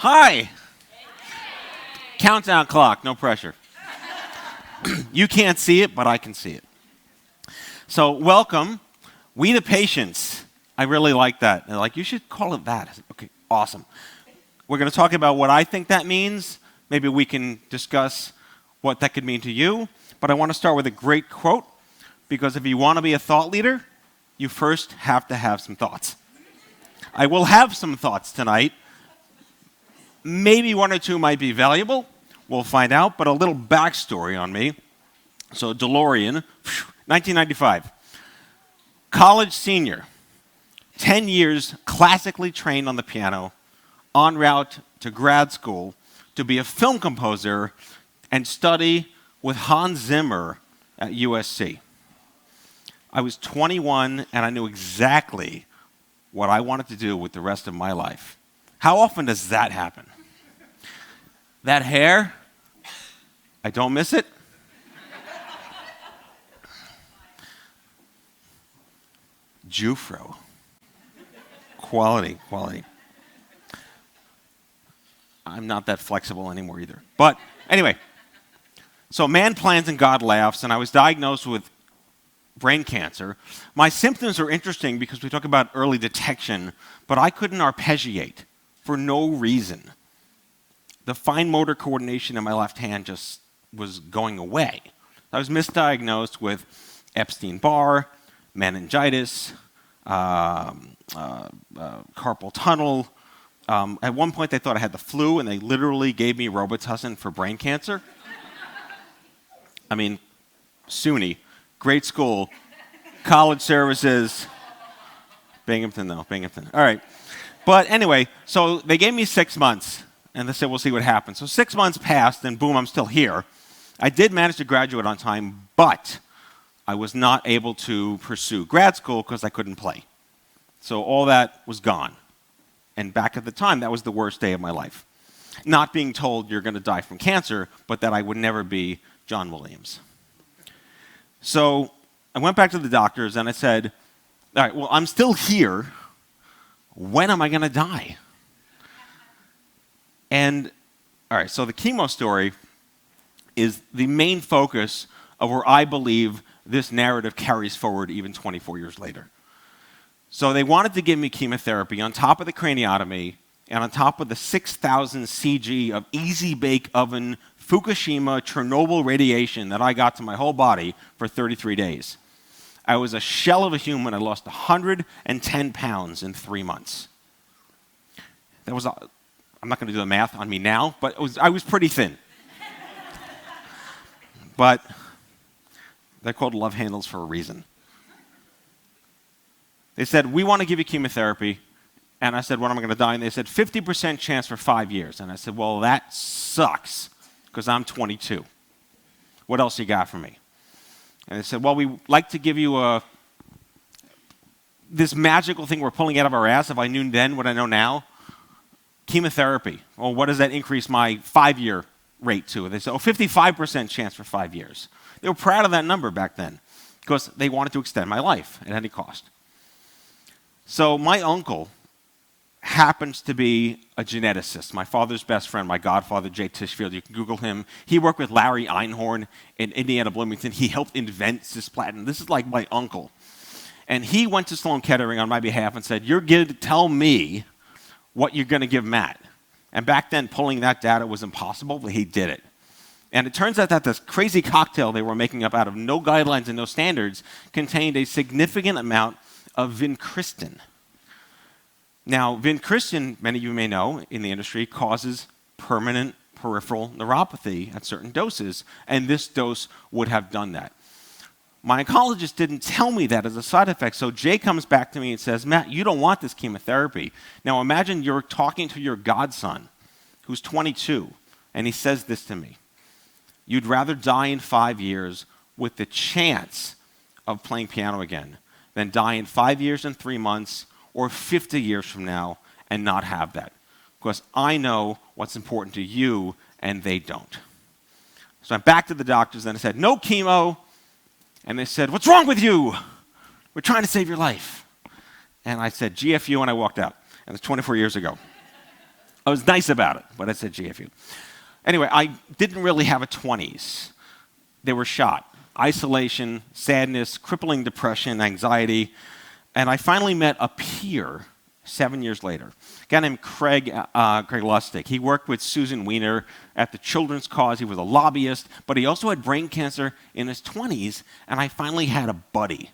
Hi. Countdown clock, no pressure. You can't see it, but I can see it. So welcome. We the Patients. I really like that. They're like, you should call it that. I said, okay, awesome. We're going to talk about what I think that means. Maybe we can discuss what that could mean to you. But I want to start with a great quote, because if you want to be a thought leader, you first have to have some thoughts. I will have some thoughts tonight. Maybe one or two might be valuable. We'll find out, but a little backstory on me. So DeLorean, 1995. College senior, 10 years classically trained on the piano, en route to grad school to be a film composer and study with Hans Zimmer at USC. I was 21 and I knew exactly what I wanted to do with the rest of my life. How often does that happen? That hair, I don't miss it. Jufro. Quality. I'm not that flexible anymore either. But anyway, so man plans and God laughs, and I was diagnosed with brain cancer. My symptoms are interesting because we talk about early detection, but I couldn't arpeggiate for no reason. The fine motor coordination in my left hand just was going away. I was misdiagnosed with Epstein-Barr, meningitis, carpal tunnel. At one point, they thought I had the flu, and they literally gave me Robitussin for brain cancer. I mean, SUNY, great school, college services. Binghamton. All right. But anyway, so they gave me 6 months. And they said, we'll see what happens. So 6 months passed, and boom, I'm still here. I did manage to graduate on time, but I was not able to pursue grad school because I couldn't play. So all that was gone. And back at the time, that was the worst day of my life. Not being told you're going to die from cancer, but that I would never be John Williams. So I went back to the doctors, and I said, all right, well, I'm still here. When am I going to die? And, all right, so the chemo story is the main focus of where I believe this narrative carries forward even 24 years later. So they wanted to give me chemotherapy on top of the craniotomy and on top of the 6,000 CG of easy bake oven Fukushima Chernobyl radiation that I got to my whole body for 33 days. I was a shell of a human. I lost 110 pounds in 3 months. That was I'm not going to do the math on me now, but I was pretty thin. But they're called love handles for a reason. They said, we want to give you chemotherapy. And I said, when am I going to die? And they said, 50% chance for 5 years. And I said, well, that sucks because I'm 22. What else you got for me? And they said, well, we'd like to give you this magical thing we're pulling out of our ass. If I knew then what I know now, chemotherapy. Well, what does that increase my 5-year rate to? They said, 55% chance for 5 years. They were proud of that number back then because they wanted to extend my life at any cost. So my uncle happens to be a geneticist. My father's best friend, my godfather, Jay Tishfield. You can Google him. He worked with Larry Einhorn in Indiana Bloomington. He helped invent cisplatin. This is like my uncle. And he went to Sloan Kettering on my behalf and said, you're going to tell me what you're going to give Matt. And back then, pulling that data was impossible, but he did it. And it turns out that this crazy cocktail they were making up out of no guidelines and no standards contained a significant amount of vincristine. Now, vincristine, many of you may know in the industry, causes permanent peripheral neuropathy at certain doses, and this dose would have done that. My oncologist didn't tell me that as a side effect, so Jay comes back to me and says, Matt, you don't want this chemotherapy. Now imagine you're talking to your godson, who's 22, and he says this to me. You'd rather die in 5 years with the chance of playing piano again than die in 5 years and 3 months or 50 years from now and not have that. Because I know what's important to you and they don't. So I'm back to the doctors and I said, no chemo. And they said, what's wrong with you? We're trying to save your life. And I said, GFU, and I walked out. And it was 24 years ago. I was nice about it, but I said GFU. Anyway, I didn't really have a 20s. They were shot. Isolation, sadness, crippling depression, anxiety. And I finally met a peer 7 years later, a guy named Craig Lustig. He worked with Susan Weiner at the Children's Cause. He was a lobbyist, but he also had brain cancer in his 20s, and I finally had a buddy.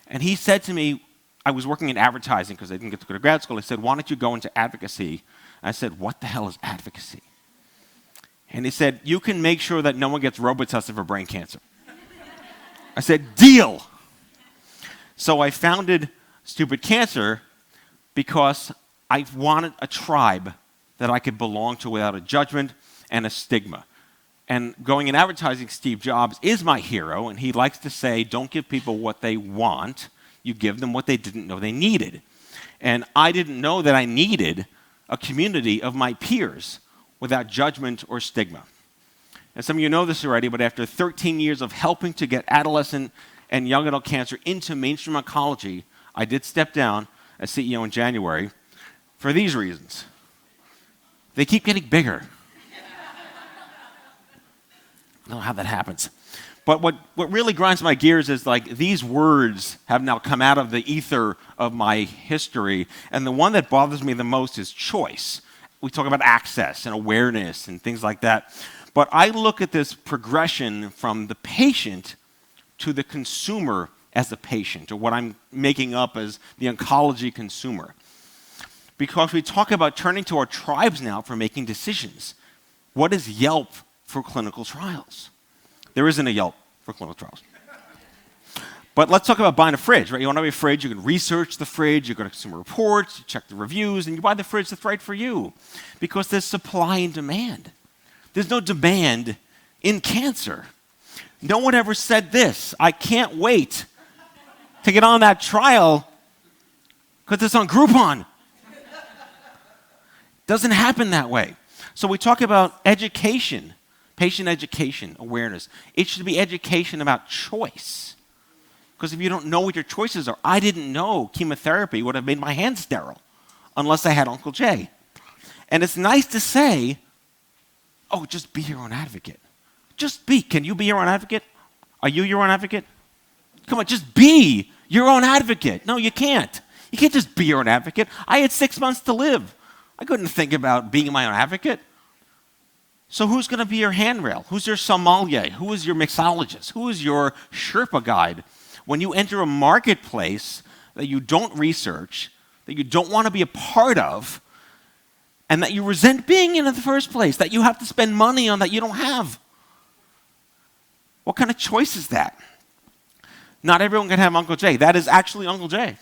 And he said to me, I was working in advertising because I didn't get to go to grad school. He said, why don't you go into advocacy? And I said, what the hell is advocacy? And he said, you can make sure that no one gets robot-tested for brain cancer. I said, deal. So I founded Stupid Cancer because I wanted a tribe that I could belong to without a judgment and a stigma. And going in advertising, Steve Jobs is my hero, and he likes to say, don't give people what they want, you give them what they didn't know they needed. And I didn't know that I needed a community of my peers without judgment or stigma. And some of you know this already, but after 13 years of helping to get adolescent and young adult cancer into mainstream oncology, I did step down as CEO in January for these reasons. They keep getting bigger. I don't know how that happens. But what really grinds my gears is like these words have now come out of the ether of my history, and the one that bothers me the most is choice. We talk about access and awareness and things like that. But I look at this progression from the patient to the consumer as a patient, or what I'm making up as the oncology consumer. Because we talk about turning to our tribes now for making decisions. What is Yelp for clinical trials? There isn't a Yelp for clinical trials. But let's talk about buying a fridge, right? You want to buy a fridge, you can research the fridge, you go to Consumer Reports, you check the reviews, and you buy the fridge that's right for you. Because there's supply and demand. There's no demand in cancer. No one ever said this, I can't wait to get on that trial because it's on Groupon. Doesn't happen that way. So we talk about education, patient education, awareness. It should be education about choice. Because if you don't know what your choices are, I didn't know chemotherapy would have made my hands sterile unless I had Uncle Jay. And it's nice to say, oh, just be your own advocate. Just be. Can you be your own advocate? Are you your own advocate? Come on, just be your own advocate. No, you can't. You can't just be your own advocate. I had 6 months to live. I couldn't think about being my own advocate. So who's going to be your handrail? Who's your sommelier? Who is your mixologist? Who is your Sherpa guide? When you enter a marketplace that you don't research, that you don't want to be a part of, and that you resent being in the first place, that you have to spend money on that you don't have. What kind of choice is that? Not everyone can have Uncle Jay. That is actually Uncle Jay.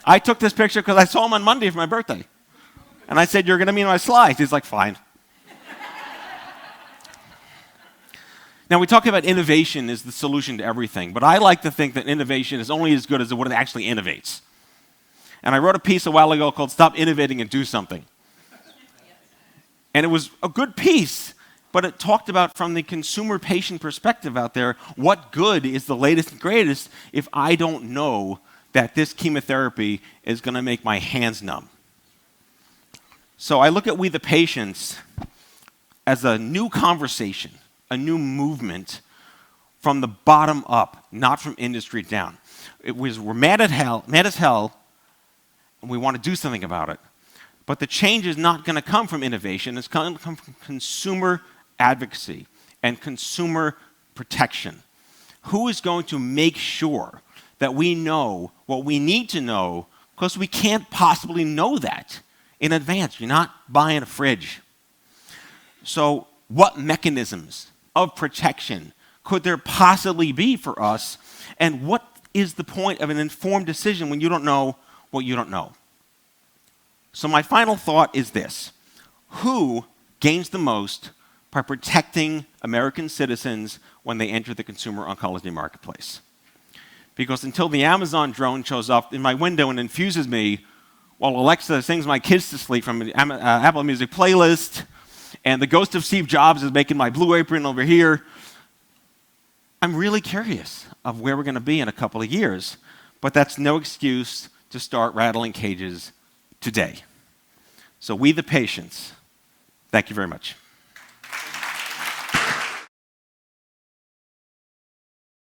I took this picture because I saw him on Monday for my birthday. And I said, you're going to be in my slides. He's like, fine. Now, we talk about innovation is the solution to everything, but I like to think that innovation is only as good as what it actually innovates. And I wrote a piece a while ago called Stop Innovating and Do Something. And it was a good piece, but it talked about from the consumer patient perspective out there, what good is the latest and greatest if I don't know that this chemotherapy is going to make my hands numb? So I look at we the patients as a new conversation, a new movement from the bottom up, not from industry down. We're mad as hell, and we want to do something about it. But the change is not going to come from innovation. It's going to come from consumer advocacy and consumer protection. Who is going to make sure that we know what we need to know, because we can't possibly know that in advance. You're not buying a fridge. So what mechanisms of protection could there possibly be for us? And what is the point of an informed decision when you don't know what you don't know? So my final thought is this. Who gains the most by protecting American citizens when they enter the consumer oncology marketplace? Because until the Amazon drone shows up in my window and infuses me while Alexa sings my kids to sleep from an Apple Music playlist, and the ghost of Steve Jobs is making my Blue Apron over here, I'm really curious of where we're going to be in a couple of years. But that's no excuse to start rattling cages today. So we, the patients, thank you very much.